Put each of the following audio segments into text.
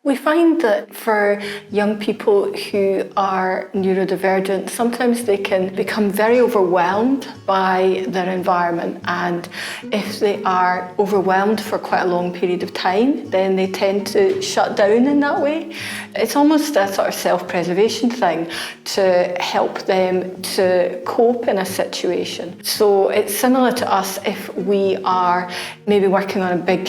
We find that for young people who are neurodivergent, sometimes they can become very overwhelmed by their environment, and if they are overwhelmed for quite a long period of time, then they tend to shut down in that way. It's almost a sort of self-preservation thing to help them to cope in a situation. So it's similar to us if we are maybe working on a big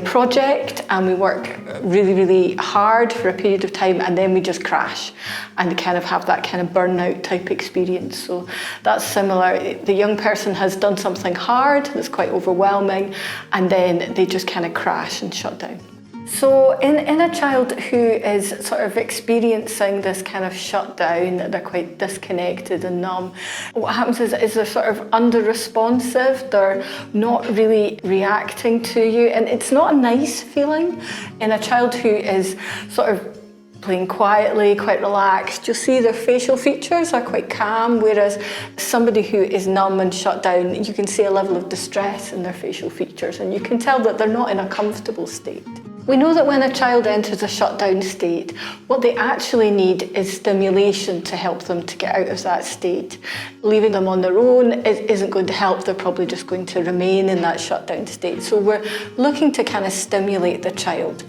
project and we work really hard for a period of time and then we just crash and kind of have that kind of burnout type experience. So that's similar. The young person has done something hard that's quite overwhelming and then they just kind of crash and shut down. So in a child who is sort of experiencing this kind of shutdown, they're quite disconnected and numb, what happens is they're sort of under-responsive, they're not really reacting to you, and it's not a nice feeling. In a child who is sort of playing quietly, quite relaxed, you'll see their facial features are quite calm, whereas somebody who is numb and shut down, you can see a level of distress in their facial features, and you can tell that they're not in a comfortable state. We know that when a child enters a shutdown state, what they actually need is stimulation to help them to get out of that state. Leaving them on their own isn't going to help, they're probably just going to remain in that shutdown state. So we're looking to kind of stimulate the child.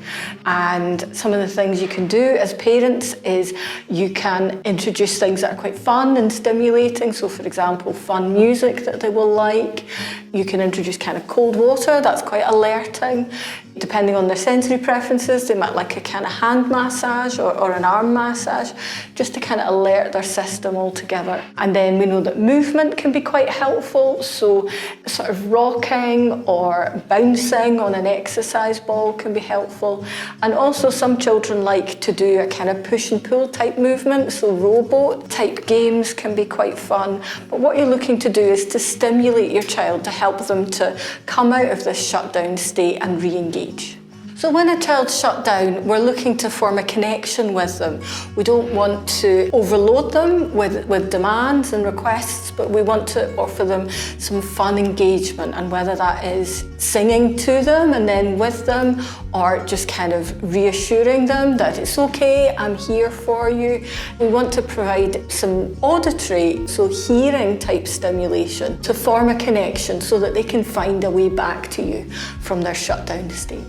And some of the things you can do as parents is you can introduce things that are quite fun and stimulating. So for example, fun music that they will like. You can introduce kind of cold water, that's quite alerting. Depending on their sensory preferences, they might like a kind of hand massage or an arm massage, just to kind of alert their system altogether. And then we know that movement can be quite helpful, so sort of rocking or bouncing on an exercise ball can be helpful. And also some children like to do a kind of push and pull type movement, so rowboat type games can be quite fun. But what you're looking to do is to stimulate your child to help them to come out of this shutdown state and re-engage. So when a child's shut down, we're looking to form a connection with them. We don't want to overload them with demands and requests, but we want to offer them some fun engagement, and whether that is singing to them and then with them, or just kind of reassuring them that it's okay, I'm here for you. We want to provide some auditory, so hearing type stimulation to form a connection so that they can find a way back to you from their shutdown state.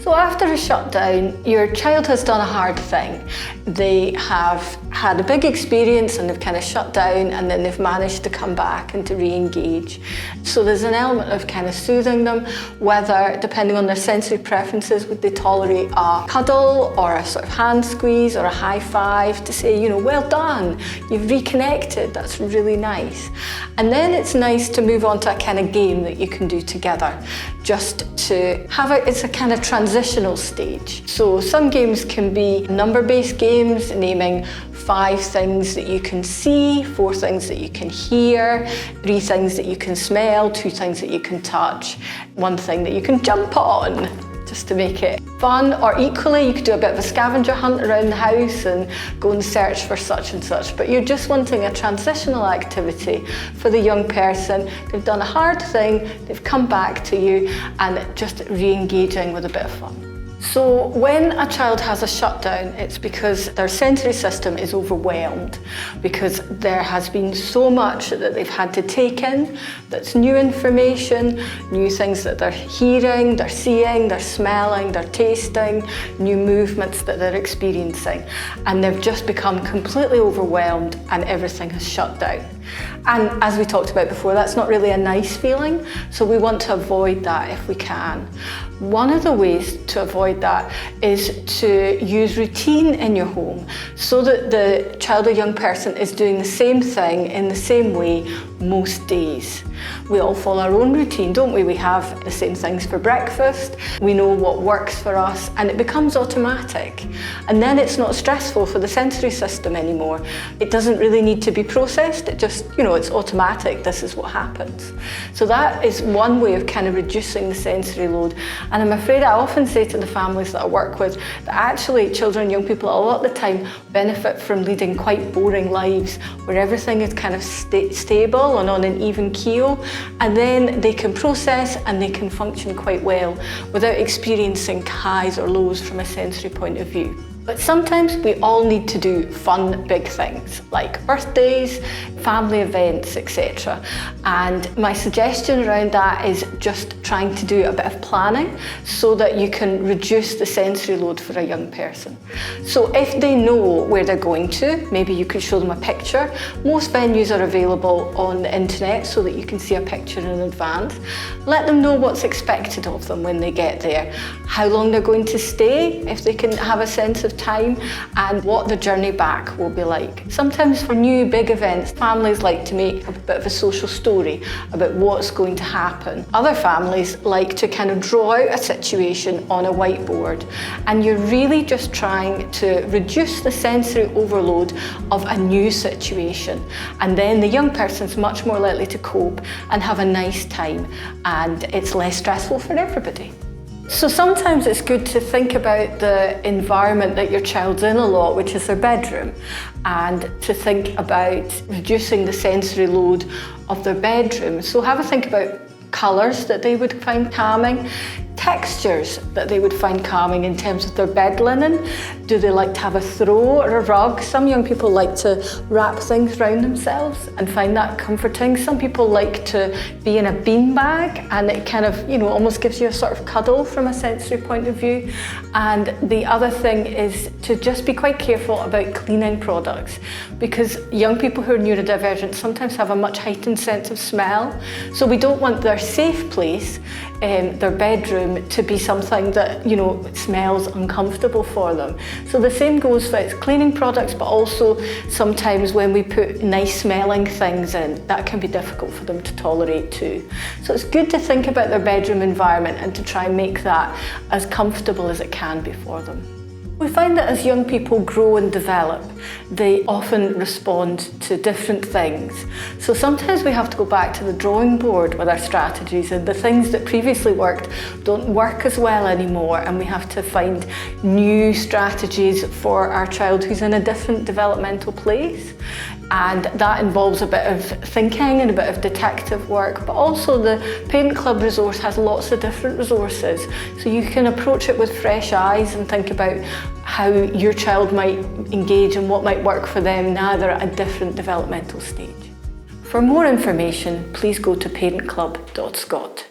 So after a shutdown, your child has done a hard thing. They have had a big experience and they've kind of shut down, and then they've managed to come back and to re-engage. So there's an element of kind of soothing them, whether, depending on their sensory preferences, would they tolerate a cuddle or a sort of hand squeeze or a high five to say, you know, well done, you've reconnected, that's really nice. And then it's nice to move on to a kind of game that you can do together, just to have it's a kind of transitional stage. So some games can be number-based games, naming 5 things that you can see, 4 things that you can hear, 3 things that you can smell, 2 things that you can touch, 1 thing that you can jump on, just to make it fun. Or equally, you could do a bit of a scavenger hunt around the house and go and search for such and such, but you're just wanting a transitional activity for the young person. They've done a hard thing, they've come back to you, and just re-engaging with a bit of fun. So when a child has a shutdown, it's because their sensory system is overwhelmed, because there has been so much that they've had to take in that's new information, new things that they're hearing, they're seeing, they're smelling, they're tasting, new movements that they're experiencing. And they've just become completely overwhelmed and everything has shut down. And as we talked about before, that's not really a nice feeling, so we want to avoid that if we can. One of the ways to avoid that is to use routine in your home so that the child or young person is doing the same thing in the same way most days. We all follow our own routine, don't we? We have the same things for breakfast, we know what works for us, and it becomes automatic. And then it's not stressful for the sensory system anymore. It doesn't really need to be processed, it just, you know, it's automatic, this is what happens. So that is one way of kind of reducing the sensory load. And I'm afraid I often say to the families that I work with that actually children and young people a lot of the time benefit from leading quite boring lives where everything is kind of stable level and on an even keel, and then they can process and they can function quite well without experiencing highs or lows from a sensory point of view. But sometimes we all need to do fun, big things like birthdays, family events, etc. And my suggestion around that is just trying to do a bit of planning so that you can reduce the sensory load for a young person. So if they know where they're going to, maybe you can show them a picture. Most venues are available on the internet so that you can see a picture in advance. Let them know what's expected of them when they get there, how long they're going to stay, if they can have a sense of time, and what the journey back will be like. Sometimes for new big events, families like to make a bit of a social story about what's going to happen. Other families like to kind of draw out a situation on a whiteboard, and you're really just trying to reduce the sensory overload of a new situation. And then the young person's much more likely to cope and have a nice time, and it's less stressful for everybody. So sometimes it's good to think about the environment that your child's in a lot, which is their bedroom, and to think about reducing the sensory load of their bedroom. So have a think about colours that they would find calming, textures that they would find calming in terms of their bed linen. Do they like to have a throw or a rug? Some young people like to wrap things around themselves and find that comforting. Some people like to be in a beanbag, and it kind of, almost gives you a sort of cuddle from a sensory point of view. And the other thing is to just be quite careful about cleaning products, because young people who are neurodivergent sometimes have a much heightened sense of smell. So we don't want their safe place, their bedroom, to be something that smells uncomfortable for them. So the same goes for cleaning products, but also sometimes when we put nice smelling things in, that can be difficult for them to tolerate too. So it's good to think about their bedroom environment and to try and make that as comfortable as it can be for them. We find that as young people grow and develop, they often respond to different things. So sometimes we have to go back to the drawing board with our strategies, and the things that previously worked don't work as well anymore, and we have to find new strategies for our child who's in a different developmental place. And that involves a bit of thinking and a bit of detective work, but also the Parent Club resource has lots of different resources. So you can approach it with fresh eyes and think about how your child might engage and what might work for them now they're at a different developmental stage. For more information, please go to parentclub.scot.